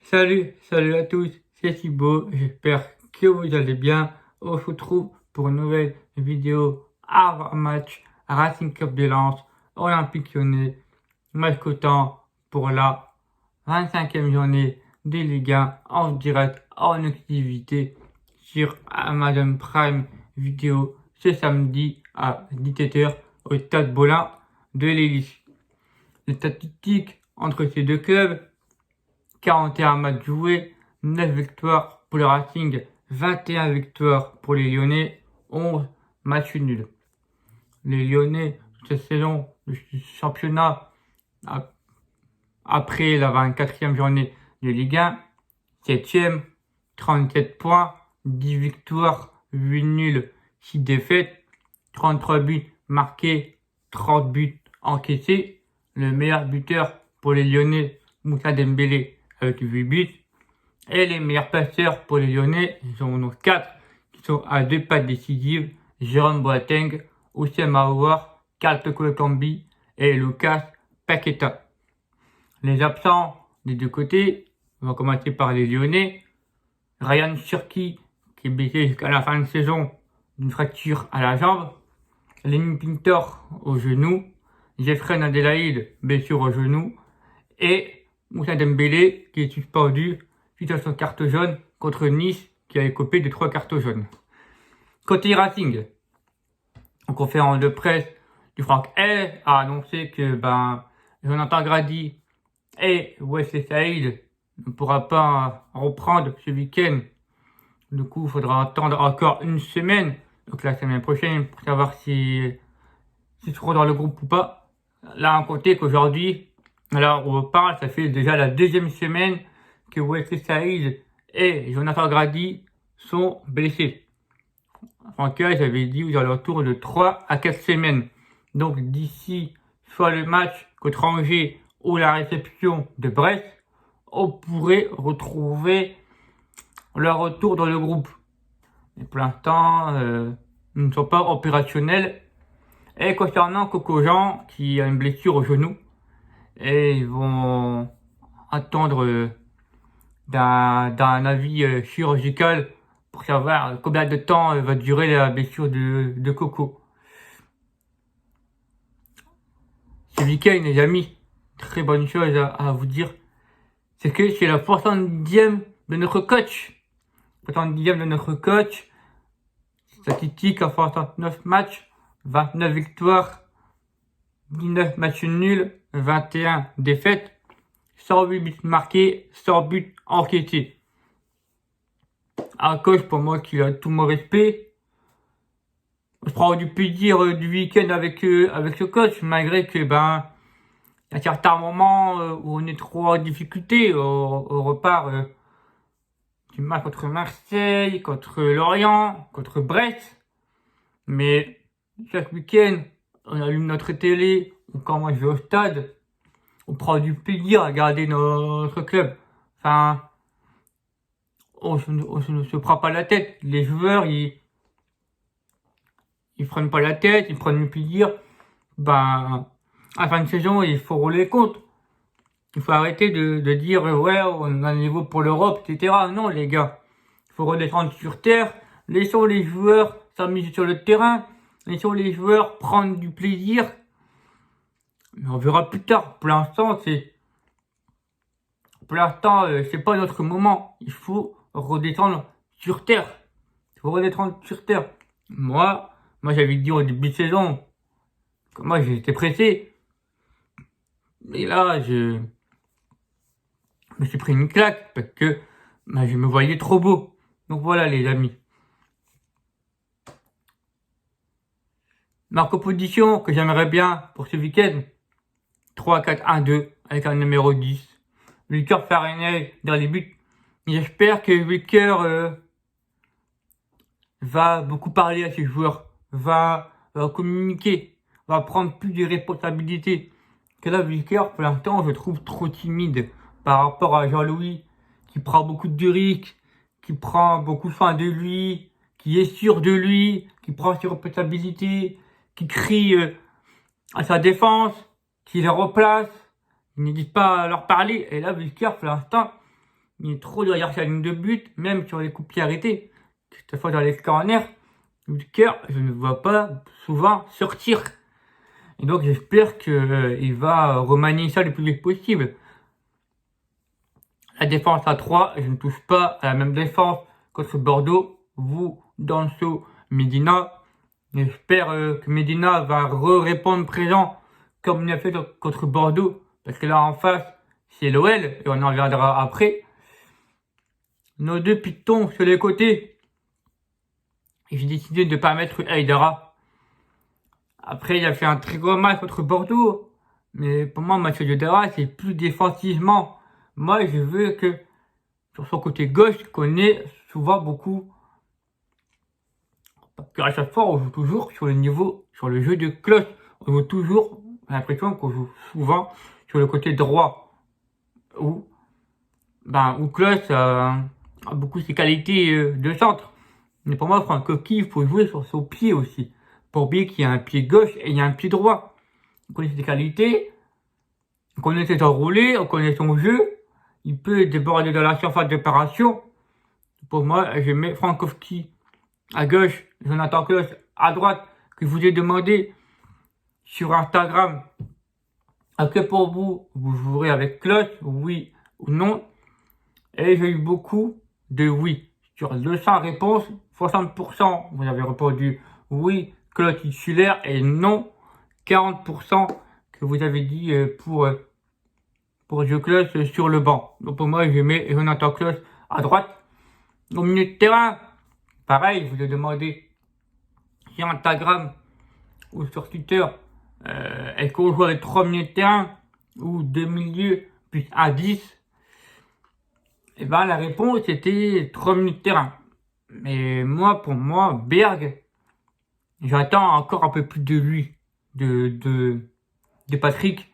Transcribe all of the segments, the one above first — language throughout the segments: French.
Salut à tous, c'est Thibaut, j'espère que vous allez bien. On se retrouve pour une nouvelle vidéo avant match Racing Club de Lens, Olympique Lyonnais, match cotant pour la 25e journée des Ligue 1 en direct, en exclusivité sur Amazon Prime Vidéo ce samedi à 17h au Stade Bolin de l'Hélice. Les statistiques entre ces deux clubs: 41 matchs joués, 9 victoires pour le Racing, 21 victoires pour les Lyonnais, 11 matchs nuls. Les Lyonnais, cette saison du championnat, après la 24e journée de Ligue 1, 7e, 37 points, 10 victoires, 8 nuls, 6 défaites, 33 buts marqués, 30 buts encaissés. Le meilleur buteur pour les Lyonnais, Moussa Dembélé, avec 8 buts. Et les meilleurs passeurs pour les Lyonnais, ils sont donc 4 qui sont à 2 passes décisives: Jérôme Boateng, Oussem Aouar, Karl Toko Ekambi et Lucas Paqueta. Les absents des deux côtés, on va commencer par les Lyonnais. Ryan Cherki, qui est blessé jusqu'à la fin de saison d'une fracture à la jambe. Lenny Pintor au genou. Jeffrey Adelaide, blessure au genou. Et Moussa Dembélé, qui est suspendu suite à son carte jaune contre Nice, qui a écopé de 3 cartes jaunes. Côté Racing, en conférence de presse, du Franck L a annoncé que Jonathan Grady et Wesley Saïd ne pourra pas reprendre ce week-end. Du coup, il faudra attendre encore une semaine, donc la semaine prochaine, pour savoir s'ils seront dans le groupe ou pas. Là, on comptait qu'aujourd'hui, alors on parle, ça fait déjà la 2e semaine que Wesley Saïd et Jonathan Grady sont blessés. Franck, j'avais dit aux alentours de 3 à 4 semaines. Donc d'ici soit le match contre Angers ou la réception de Brest, on pourrait retrouver leur retour dans le groupe. Mais pour l'instant, ils ne sont pas opérationnels. Et concernant Coco Jean, qui a une blessure au genou, et ils vont attendre d'un avis chirurgical pour savoir combien de temps va durer la blessure de Coco. Ce week-end, les amis, très bonne chose à vous dire, c'est que c'est la 70e de notre coach. 70e de notre coach. Statistique en 69 matchs, 29 victoires, 19 matchs nuls, 21 défaites, 108 buts marqués, 100 buts encaissés. Un coach pour moi qui a tout mon respect. Je prends du plaisir du week-end avec ce coach, malgré que il y a certains moments où on est trop en difficulté. On repart du match contre Marseille, contre Lorient, contre Brest. Mais chaque week-end, on allume notre télé, ou quand moi je vais au stade, on prend du plaisir à regarder notre club. Enfin, on ne se prend pas la tête. Les joueurs, ils prennent pas la tête, ils prennent du plaisir. À la fin de saison, il faut rouler les comptes. Il faut arrêter de dire ouais, on a un niveau pour l'Europe, etc. Non, les gars, il faut redescendre sur terre. Laissons les joueurs s'amuser sur le terrain. Laissons les joueurs prendre du plaisir. Mais on verra plus tard. Pour l'instant, c'est pas notre moment. Il faut redescendre sur terre. Il faut redescendre sur terre. Moi, j'avais dit au début de saison que moi, j'étais pressé. Mais là, je me suis pris une claque parce que je me voyais trop beau. Donc voilà, les amis. Ma composition que j'aimerais bien pour ce week-end: 3-4-1-2 avec un numéro 10. Wilker Fahrenheit dans les buts. J'espère que Wilker va beaucoup parler à ses joueurs, va communiquer, va prendre plus de responsabilités. Que là, Wilker, pour l'instant, je trouve trop timide par rapport à Jean-Louis, qui prend beaucoup de risques, qui prend beaucoup soin de lui, qui est sûr de lui, qui prend ses responsabilités, qui crie à sa défense, qui les replace, il n'hésite pas à leur parler. Et là, Wilker, pour l'instant, il est trop derrière sa ligne de but, même sur les coups de pied arrêtés. Cette fois dans les corners, Lutker, je ne vois pas souvent sortir. Et donc j'espère qu'il va remanier ça le plus vite possible. La défense à 3, je ne touche pas à la même défense contre Bordeaux. Vous, Danso, Medina. J'espère que Medina va répondre présent comme il a fait contre Bordeaux. Parce que là en face, c'est l'OL et on en reviendra après. Nos deux pitons sur les côtés. J'ai décidé de ne pas mettre Aïdara. Après, il a fait un très gros match contre Bordeaux. Mais pour moi, Mathieu Aïdara, c'est plus défensivement. Moi, je veux que sur son côté gauche, qu'on ait souvent beaucoup. Parce qu'à chaque fois, on joue toujours sur le niveau, sur le jeu de cloche. On joue toujours, j'ai l'impression qu'on joue souvent sur le côté droit. Où Cloche a beaucoup ses qualités de centre. Mais pour moi, Franck-Coquille, il faut jouer sur son pied aussi. Pour bien qu'il y a un pied gauche et il y a un pied droit. On connaît ses qualités, on connaît ses enroulés, on connaît son jeu. Il peut déborder dans la surface d'opération. Pour moi, je mets Frankowski à gauche, Jonathan Cloche à droite, que je vous ai demandé sur Instagram. Après, pour vous, vous jouerez avec Cloche, oui ou non. Et j'ai eu beaucoup de oui. Sur 200 réponses, 60% vous avez répondu oui, Cloche titulaire, et non, 40% que vous avez dit pour jouer Cloche sur le banc. Donc pour moi, je mets Jonathan Cloche à droite. Au milieu de terrain, pareil, je vous ai demandé sur Instagram ou sur Twitter, est-ce qu'on joue avec 3 milieux de terrain ou 2 milieux plus un 10? Et la réponse était 3 milieux de terrain. Mais moi, pour moi, Berg, j'attends encore un peu plus de lui, de Patrick.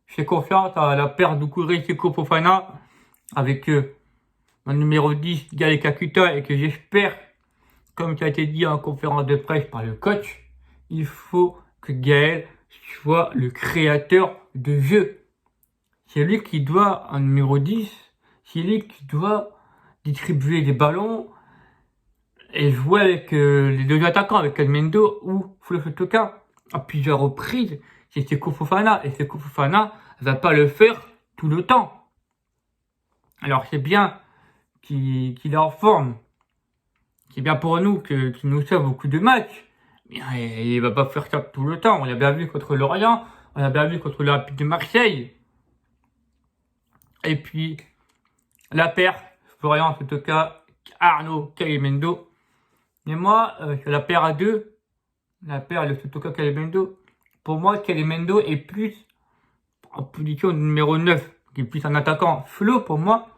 Je fais confiance à la paire Doucouré Seko Fofana avec mon numéro 10, Gaël Kakuta, et que j'espère, comme ça a été dit en conférence de presse par le coach, il faut que Gaël soit le créateur de jeu. C'est lui qui doit, en numéro 10, c'est lui qui doit distribuer des ballons et jouer avec les deux attaquants, avec Edmendo ou Flo-Fotoka. À plusieurs reprises, c'est Seko Fofana, et Seko Fofana va pas le faire tout le temps. Alors c'est bien qu'il est en forme, c'est bien pour nous qu'il nous sauve beaucoup de matchs, mais il va pas faire ça tout le temps. On l'a bien vu contre Lorient, on l'a bien vu contre l'Olympique de Marseille. Et puis, la paire, Florian Sotoka, Arnaud Calimendo. Et moi, sur la paire à deux, la paire de Sotoka Calimendo, pour moi, Calimendo est plus en position numéro 9, qui est plus un attaquant. Flo, pour moi,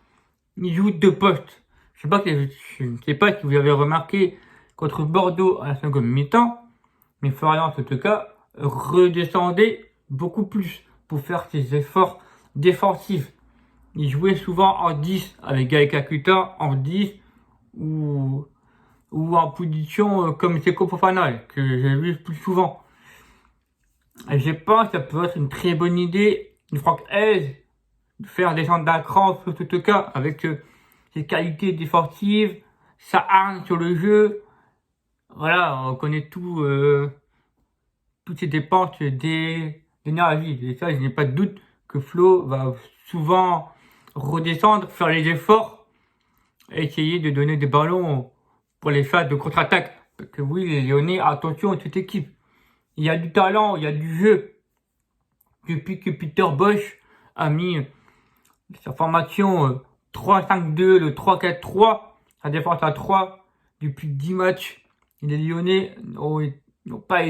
il joue deux postes. Je ne sais pas si vous avez remarqué contre Bordeaux à la seconde mi-temps, mais Florian Sotoka redescendait beaucoup plus pour faire ses efforts défensifs. Il jouait souvent en 10 avec Gaël Kakuta, en 10 ou en position comme Seko Fofana, que j'ai vu plus souvent. Et je pense que ça peut être une très bonne idée de Franck Hez de faire descendre d'un cran Sotoka avec ses qualités défensives, sa hargne sur le jeu. Voilà, on connaît toutes ses dépenses d'énergie. Et ça, je n'ai pas de doute que Flo va souvent redescendre, faire les efforts, et essayer de donner des ballons pour les phases de contre-attaque. Parce que oui, les Lyonnais, attention à cette équipe. Il y a du talent, il y a du jeu. Depuis que Peter Bosz a mis sa formation 3-5-2, le 3-4-3, sa défense à 3, depuis 10 matchs, les Lyonnais n'ont pas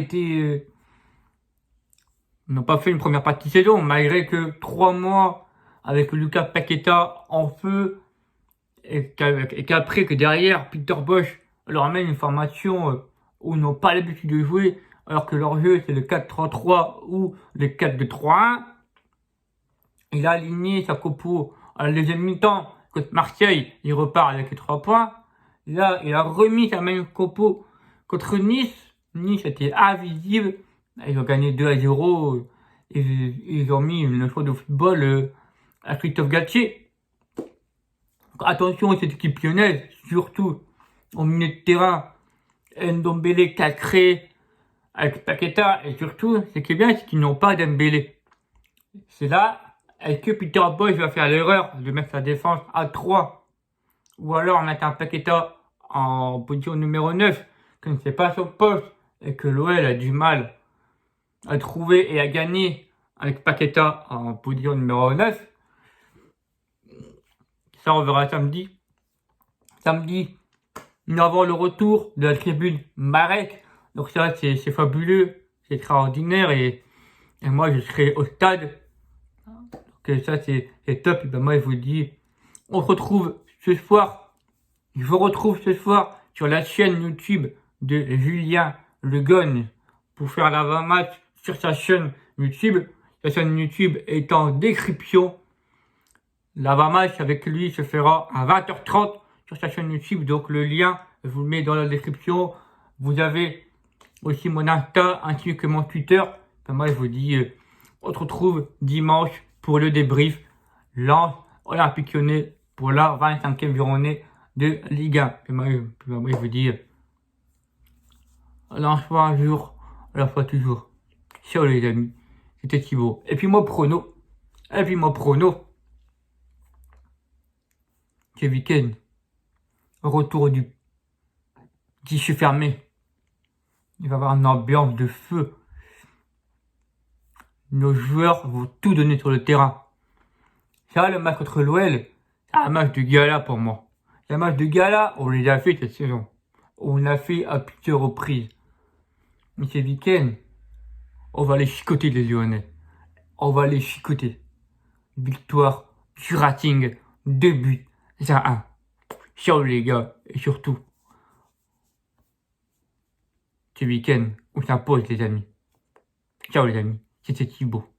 fait une première partie de saison, malgré que 3 mois avec Lucas Paqueta en feu, et qu'après, que derrière, Peter Bosz leur amène une formation où ils n'ont pas l'habitude de jouer, alors que leur jeu c'est le 4-3-3 ou le 4-2-3-1. Il a aligné sa compo à la deuxième mi-temps contre Marseille, il repart avec les 3 points. Là, il a remis sa même compo contre Nice. Nice était invisible. Ils ont gagné 2-0. Ils ont mis une leçon de football à Christophe Galtier. Donc, attention à cette équipe lyonnaise, surtout au milieu de terrain. Ndombele, Cacré, avec Paqueta, et surtout, ce qui est bien, c'est qu'ils n'ont pas Dembélé. C'est là, est-ce que Peter Bosz va faire l'erreur de mettre sa défense à 3 ou alors mettre un Paqueta en position numéro 9, que ne sait pas son poste, et que l'OL a du mal à trouver et à gagner avec Paqueta en position numéro 9. Ça, on verra samedi. Samedi, nous avons le retour de la tribune Marek. Donc ça, c'est fabuleux, c'est extraordinaire. Et moi, je serai au stade. Donc ça, c'est top. Et ben moi, je vous dis, on se retrouve ce soir. Je vous retrouve ce soir sur la chaîne YouTube de Julien Le Gogne pour faire l'avant-match sur sa chaîne YouTube. La chaîne YouTube est en description. L'avant-match avec lui se fera à 20h30 sur sa chaîne YouTube. Donc le lien, je vous le mets dans la description. Vous avez aussi mon Insta ainsi que mon Twitter. Enfin, moi, je vous dis, on se retrouve dimanche pour le débrief. Lens Olympique Lyonnais pour la 25e journée de Ligue 1. Et moi, je vous dis, Lens fois un jour, à la fois toujours. Ciao les amis, c'était Thibaut. Et puis mon prono, ce week-end, retour du guichet fermé. Il va y avoir une ambiance de feu. Nos joueurs vont tout donner sur le terrain. Ça, le match contre l'OL, c'est un match de gala pour moi. C'est un match de gala, on les a fait cette saison. On l'a fait à plusieurs reprises. Mais ce week-end, on va les chicoter les Lyonnais. On va les chicoter. Victoire, du rating, 2 buts, 1. Ciao les gars, et surtout, ce week-end, on s'impose les amis. Ciao les amis, c'était Thibaut.